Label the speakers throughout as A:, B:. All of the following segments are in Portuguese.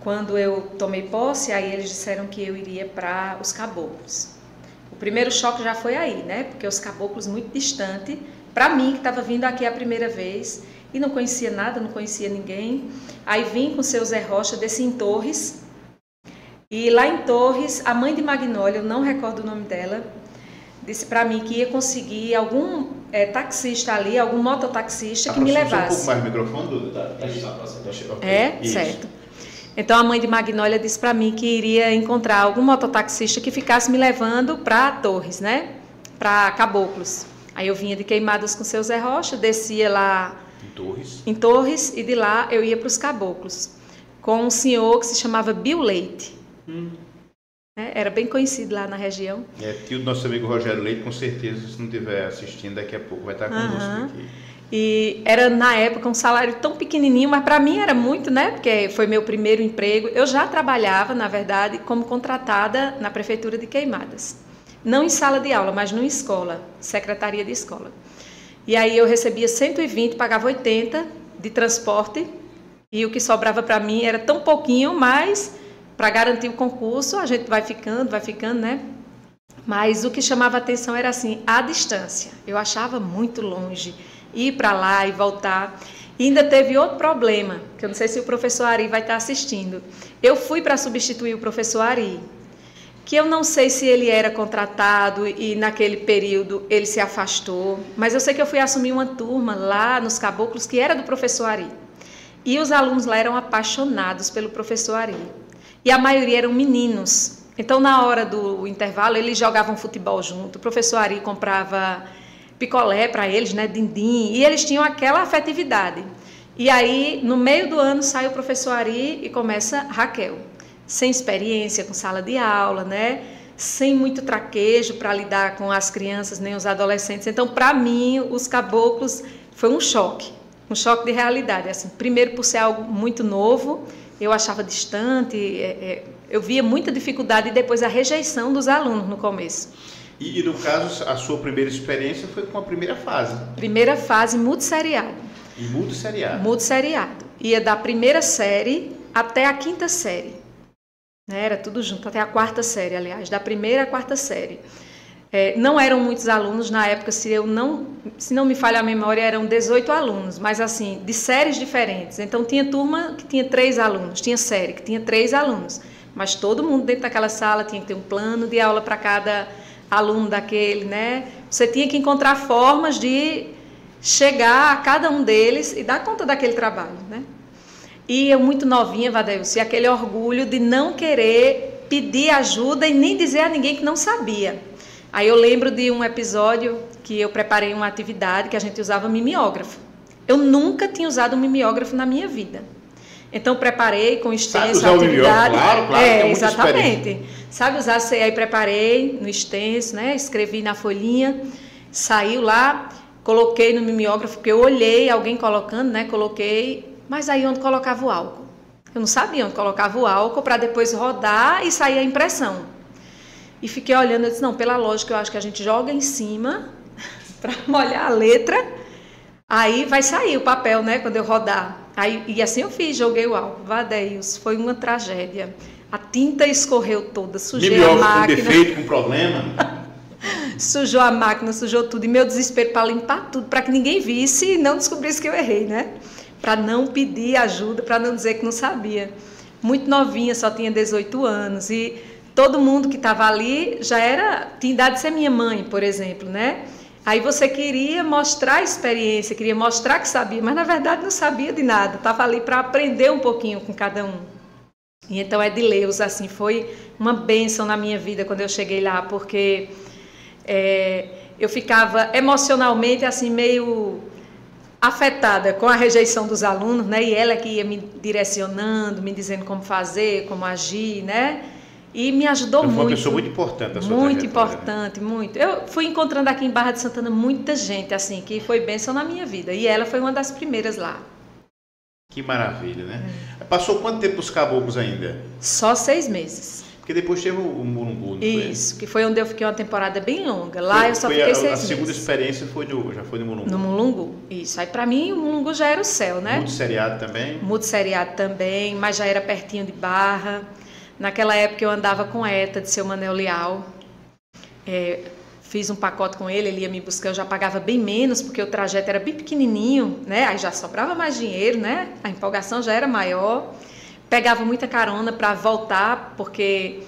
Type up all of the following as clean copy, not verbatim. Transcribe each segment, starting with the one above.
A: Quando eu tomei posse, aí eles disseram que eu iria para os Caboclos. O primeiro choque já foi aí, né? Porque os Caboclos muito distante, para mim que estava vindo aqui a primeira vez e não conhecia nada, não conhecia ninguém. Aí vim com o seu Zé Rocha, desci em Torres. E lá em Torres, a mãe de Magnólia, eu não recordo o nome dela, disse para mim que ia conseguir algum taxista ali, algum mototaxista que me levasse.
B: Um pouco mais o microfone, Duda.
A: Certo. Então a mãe de Magnólia disse para mim que iria encontrar algum mototaxista que ficasse me levando para Torres, né? Para Caboclos. Aí eu vinha de Queimadas com o seu Zé Rocha, descia lá em Torres e de lá eu ia para os Caboclos, com um senhor que se chamava Bill Leite. Era bem conhecido lá na região.
B: Tio do nosso amigo Rogério Leite, com certeza, se não estiver assistindo, daqui a pouco vai estar conosco aqui.
A: E era, na época, um salário tão pequenininho, mas para mim era muito, né? Porque foi meu primeiro emprego. Eu já trabalhava, na verdade, como contratada na Prefeitura de Queimadas. Não em sala de aula, mas numa escola, secretaria de escola. E aí eu recebia 120, pagava 80 de transporte, e o que sobrava para mim era tão pouquinho, mas para garantir o concurso, a gente vai ficando, né? Mas o que chamava atenção era assim, a distância. Eu achava muito longe ir para lá e voltar. E ainda teve outro problema, que eu não sei se o professor Ari vai estar assistindo. Eu fui para substituir o professor Ari, que eu não sei se ele era contratado e naquele período ele se afastou, mas eu sei que eu fui assumir uma turma lá nos Caboclos que era do professor Ari. E os alunos lá eram apaixonados pelo professor Ari. E a maioria eram meninos. Então, na hora do intervalo, eles jogavam futebol junto. O professor Ari comprava picolé para eles, né, dindim, e eles tinham aquela afetividade. E aí, no meio do ano, sai o professor Ari e começa Raquel, sem experiência com sala de aula, né, sem muito traquejo para lidar com as crianças nem os adolescentes. Então, para mim, os Caboclos foi um choque de realidade. Assim, primeiro, por ser algo muito novo, eu achava distante, eu via muita dificuldade e depois a rejeição dos alunos no começo.
B: E no caso, a sua primeira experiência foi com a primeira fase?
A: Primeira fase, multisseriado.
B: E multisseriado?
A: Multisseriado. Ia da primeira série até a quinta série. Era tudo junto, até a quarta série, aliás, da primeira à quarta série. Não eram muitos alunos, na época, se não me falha a memória, eram 18 alunos, mas assim, de séries diferentes. Então tinha turma que tinha 3 alunos, tinha série que tinha 3 alunos, mas todo mundo dentro daquela sala tinha que ter um plano de aula para cada aluno daquele, né? Você tinha que encontrar formas de chegar a cada um deles e dar conta daquele trabalho, né? E eu muito novinha, Vadeilson, e aquele orgulho de não querer pedir ajuda e nem dizer a ninguém que não sabia. Aí eu lembro de um episódio que eu preparei uma atividade que a gente usava mimeógrafo. Eu nunca tinha usado um mimeógrafo na minha vida. Então preparei com extenso a atividade.
B: Claro,
A: exatamente. Sabe usar, aí preparei no extenso, né? Escrevi na folhinha, saiu lá, coloquei no mimeógrafo, porque eu olhei alguém colocando, né? Coloquei, mas aí onde colocava o álcool? Eu não sabia onde colocava o álcool para depois rodar e sair a impressão. E fiquei olhando, eu disse, não, pela lógica, eu acho que a gente joga em cima para molhar a letra, aí vai sair o papel, né, quando eu rodar. Aí, e assim eu fiz, joguei o álcool. Vadeilson, foi uma tragédia. A tinta escorreu toda, sujei a máquina.
B: Com defeito, com problema.
A: Sujou a máquina, sujou tudo. E meu desespero para limpar tudo, para que ninguém visse e não descobrisse que eu errei, né? Para não pedir ajuda, para não dizer que não sabia. Muito novinha, só tinha 18 anos. E todo mundo que estava ali tinha idade de ser minha mãe, por exemplo, né? Aí você queria mostrar a experiência, queria mostrar que sabia, mas na verdade não sabia de nada. Estava ali para aprender um pouquinho com cada um. E então Edileus, assim, foi uma bênção na minha vida quando eu cheguei lá, porque eu ficava emocionalmente assim meio afetada com a rejeição dos alunos, né? E ela que ia me direcionando, me dizendo como fazer, como agir, né? E me ajudou muito. Foi uma pessoa
B: muito importante a sua
A: Muito importante, muito. Eu fui encontrando aqui em Barra de Santana muita gente, assim, que foi bênção na minha vida. E ela foi uma das primeiras lá.
B: Que maravilha, né? Passou quanto tempo os Caboclos ainda?
A: Só 6 meses.
B: Porque depois teve o Mulungu, não foi?
A: Isso, que foi onde eu fiquei uma temporada bem longa. Lá eu só fiquei 6 meses.
B: A segunda experiência já foi no Mulungu?
A: No Mulungu, isso. Aí pra mim o Mulungu já era o céu, né?
B: Multisseriado também?
A: Multisseriado também, mas já era pertinho de Barra. Naquela época eu andava com ETA de seu Manel Leal. Fiz um pacote com ele, ele ia me buscar, eu já pagava bem menos, porque o trajeto era bem pequenininho, né? Aí já sobrava mais dinheiro, né? A empolgação já era maior. Pegava muita carona para voltar, porque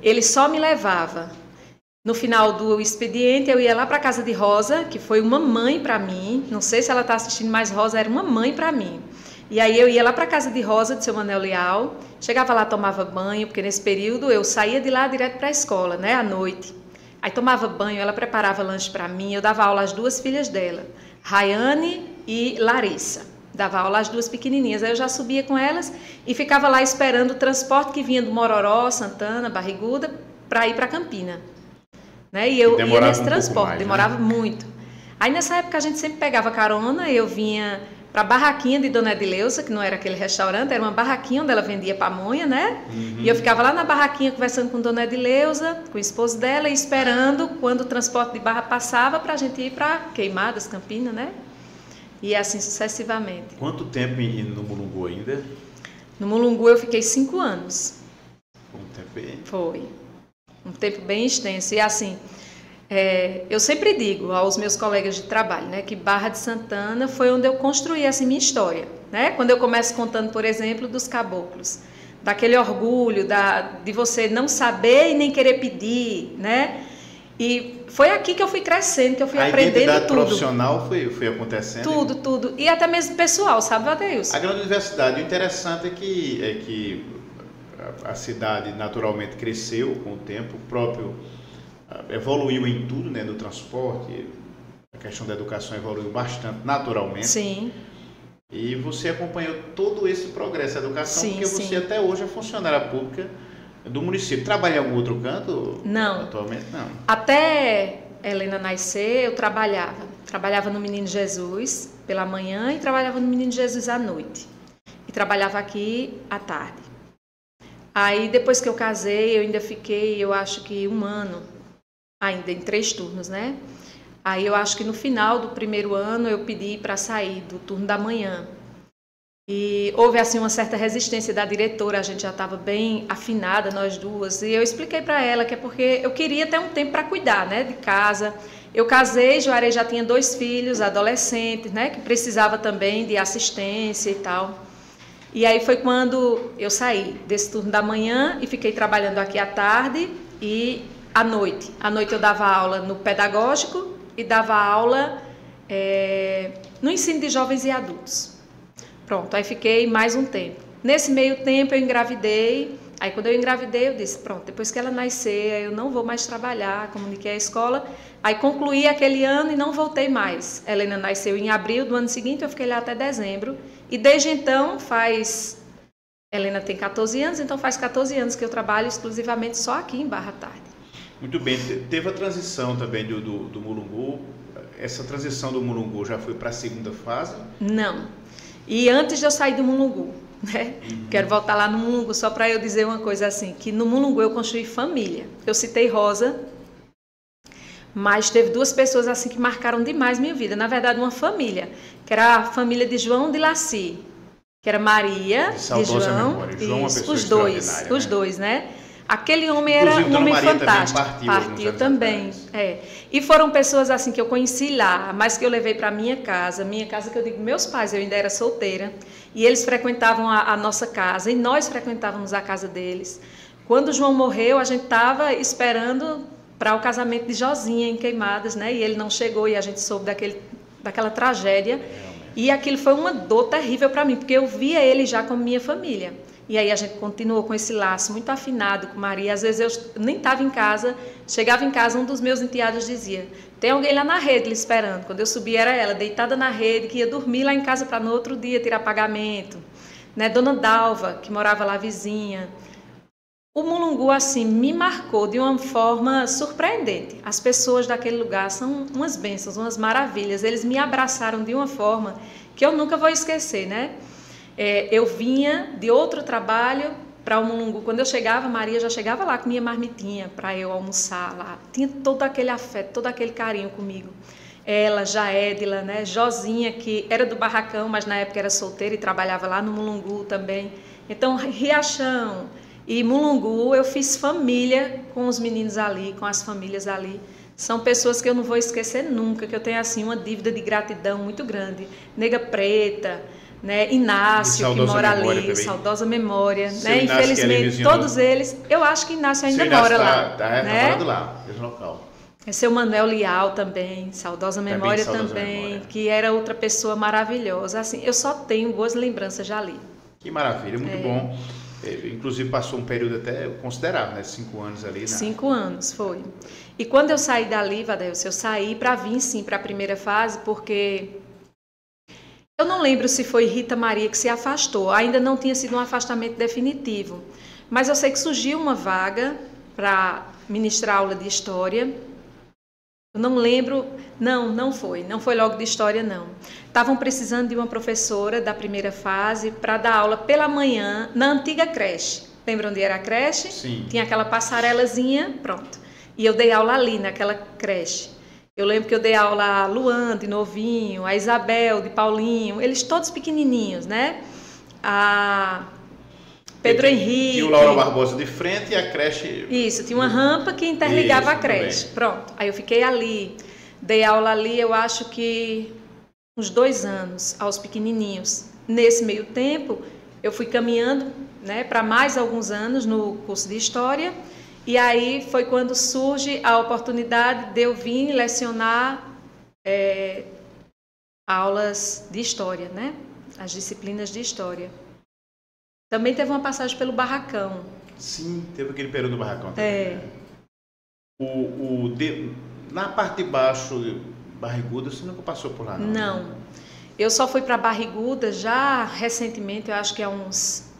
A: ele só me levava. No final do expediente, eu ia lá para a casa de Rosa, que foi uma mãe para mim. Não sei se ela está assistindo, mas Rosa era uma mãe para mim. E aí eu ia lá para a casa de Rosa, de seu Manel Leal, chegava lá, tomava banho, porque nesse período eu saía de lá direto para a escola, né, à noite. Aí tomava banho, ela preparava lanche para mim, eu dava aula às 2 filhas dela, Rayane e Larissa. Dava aula às 2 pequenininhas, aí eu já subia com elas e ficava lá esperando o transporte que vinha do Mororó, Santana, Barriguda, para ir para Campina. Né? E eu ia nesse transporte, mais, demorava muito. Aí nessa época a gente sempre pegava carona, eu vinha para a barraquinha de Dona Edileuza, que não era aquele restaurante, era uma barraquinha onde ela vendia pamonha, né? Uhum. E eu ficava lá na barraquinha conversando com Dona Edileuza, com o esposo dela, e esperando quando o transporte de Barra passava para a gente ir para Queimadas, Campina, né? E assim sucessivamente.
B: Quanto tempo no Mulungu ainda?
A: No Mulungu eu fiquei 5 anos.
B: Foi um tempo bem...
A: Foi. Um tempo bem extenso. E assim, eu sempre digo aos meus colegas de trabalho, né, que Barra de Santana foi onde eu construí essa minha história. Né? Quando eu começo contando, por exemplo, dos caboclos. Daquele orgulho, de você não saber e nem querer pedir, né? E foi aqui que eu fui crescendo, que eu fui aprendendo tudo. A identidade
B: profissional foi acontecendo?
A: Tudo. E até mesmo pessoal, sabe, Adeilson?
B: A grande universidade, o interessante é que a cidade naturalmente cresceu com o tempo, o próprio evoluiu em tudo, né, no transporte, a questão da educação evoluiu bastante naturalmente.
A: Sim.
B: E você acompanhou todo esse progresso da educação, porque você até hoje é funcionária pública do município. Trabalha em algum outro canto?
A: Não.
B: Atualmente, não.
A: Até Helena nascer, eu trabalhava. Trabalhava no Menino Jesus pela manhã e trabalhava no Menino Jesus à noite. E trabalhava aqui à tarde. Aí, depois que eu casei, eu ainda fiquei, eu acho que 1 ano, ainda em 3 turnos, né? Aí, eu acho que no final do primeiro ano, eu pedi para sair do turno da manhã. E houve assim uma certa resistência da diretora, a gente já estava bem afinada, nós duas, e eu expliquei para ela que é porque eu queria ter um tempo para cuidar, né, de casa. Eu casei, Juarez já tinha 2 filhos, adolescentes, né, que precisava também de assistência e tal. E aí foi quando eu saí desse turno da manhã e fiquei trabalhando aqui à tarde e à noite. À noite eu dava aula no pedagógico e dava aula no ensino de jovens e adultos. Pronto, aí fiquei mais um tempo. Nesse meio tempo eu engravidei, aí quando eu engravidei eu disse, pronto, depois que ela nascer eu não vou mais trabalhar, comuniquei a escola, aí concluí aquele ano e não voltei mais. Helena nasceu em abril do ano seguinte, eu fiquei lá até dezembro, e desde então Helena tem 14 anos, então faz 14 anos que eu trabalho exclusivamente só aqui em Barra Tarde.
B: Muito bem, teve a transição também do Mulungu, essa transição do Mulungu já foi para a segunda fase?
A: Não. E antes de eu sair do Mulungu, né? Quero voltar lá no Mulungu só para eu dizer uma coisa assim, que no Mulungu eu construí família. Eu citei Rosa, mas teve 2 pessoas assim que marcaram demais minha vida. Na verdade, uma família, que era a família de João de Laci, que era Maria de João, os dois, né? Aquele homem era um homem fantástico. Partiu também. E foram pessoas assim que eu conheci lá, mas que eu levei para minha casa que eu digo, meus pais, eu ainda era solteira, e eles frequentavam a nossa casa, e nós frequentávamos a casa deles. Quando o João morreu, a gente estava esperando para o casamento de Josinha em Queimadas, né? E ele não chegou, e a gente soube daquela tragédia. E aquilo foi uma dor terrível para mim, porque eu via ele já como minha família. E aí a gente continuou com esse laço muito afinado com Maria. Às vezes eu nem estava em casa, chegava em casa, um dos meus enteados dizia, tem alguém lá na rede lhe esperando. Quando eu subia era ela, deitada na rede, que ia dormir lá em casa para no outro dia tirar pagamento. Né? Dona Dalva, que morava lá vizinha. O Mulungu, assim, me marcou de uma forma surpreendente. As pessoas daquele lugar são umas bênçãos, umas maravilhas. Eles me abraçaram de uma forma que eu nunca vou esquecer, né? Eu vinha de outro trabalho para o Mulungu. Quando eu chegava, Maria já chegava lá com minha marmitinha para eu almoçar lá. Tinha todo aquele afeto, todo aquele carinho comigo. Ela, Jaédila, né? Josinha, que era do Barracão, mas na época era solteira e trabalhava lá no Mulungu também. Então, Riachão e Mulungu, eu fiz família com os meninos ali, com as famílias ali. São pessoas que eu não vou esquecer nunca, que eu tenho assim uma dívida de gratidão muito grande. Nega Preta, né? Inácio, que mora ali, também. Saudosa memória, né? Infelizmente, todos eles, eu acho que Inácio ainda mora lá.
B: Né? Morando lá, mesmo local.
A: É seu Manuel Leal também, saudosa memória também, que era outra pessoa maravilhosa. Assim, eu só tenho boas lembranças já ali.
B: Que maravilha, muito bom. Inclusive passou um período até considerável, né? 5 anos ali.
A: 5 anos, foi. E quando eu saí dali, Vadelcio, eu saí para vir sim para a primeira fase, porque eu não lembro se foi Rita Maria que se afastou. Ainda não tinha sido um afastamento definitivo. Mas eu sei que surgiu uma vaga para ministrar aula de história. Eu não lembro, não foi logo de história, não. Estavam precisando de uma professora da primeira fase para dar aula pela manhã na antiga creche. Lembra onde era a creche?
B: Sim.
A: Tinha aquela passarelazinha, pronto. E eu dei aula ali, naquela creche. Eu lembro que eu dei aula a Luan, de novinho, a Isabel, de Paulinho, eles todos pequenininhos, né? A Pedro Henrique.
B: E o Laura Barbosa de frente e a creche...
A: Isso, tinha uma rampa que interligava a creche. Pronto, aí eu fiquei ali. Dei aula ali, eu acho que uns 2 anos, aos pequenininhos. Nesse meio tempo, eu fui caminhando, né, para mais alguns anos no curso de História. E aí foi quando surge a oportunidade de eu vir lecionar aulas de História, né? As disciplinas de História. Também teve uma passagem pelo Barracão.
B: Sim, teve aquele período do Barracão também. Na parte de baixo, Barriguda, você nunca passou por lá, não?
A: Não. Eu só fui para Barriguda já recentemente, eu acho que há uns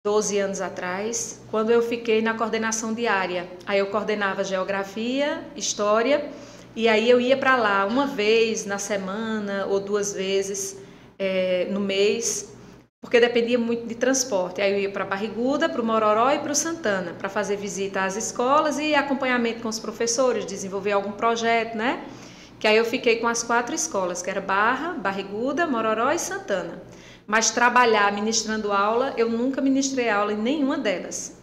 A: 12 anos atrás, quando eu fiquei na coordenação diária. Aí eu coordenava Geografia, História, e aí eu ia para lá uma vez na semana ou 2 vezes no mês, porque dependia muito de transporte. Aí eu ia para Barriguda, para o Mororó e para o Santana, para fazer visita às escolas e acompanhamento com os professores, desenvolver algum projeto, né? Que aí eu fiquei com as 4 escolas, que era Barra, Barriguda, Mororó e Santana. Mas trabalhar ministrando aula, eu nunca ministrei aula em nenhuma delas.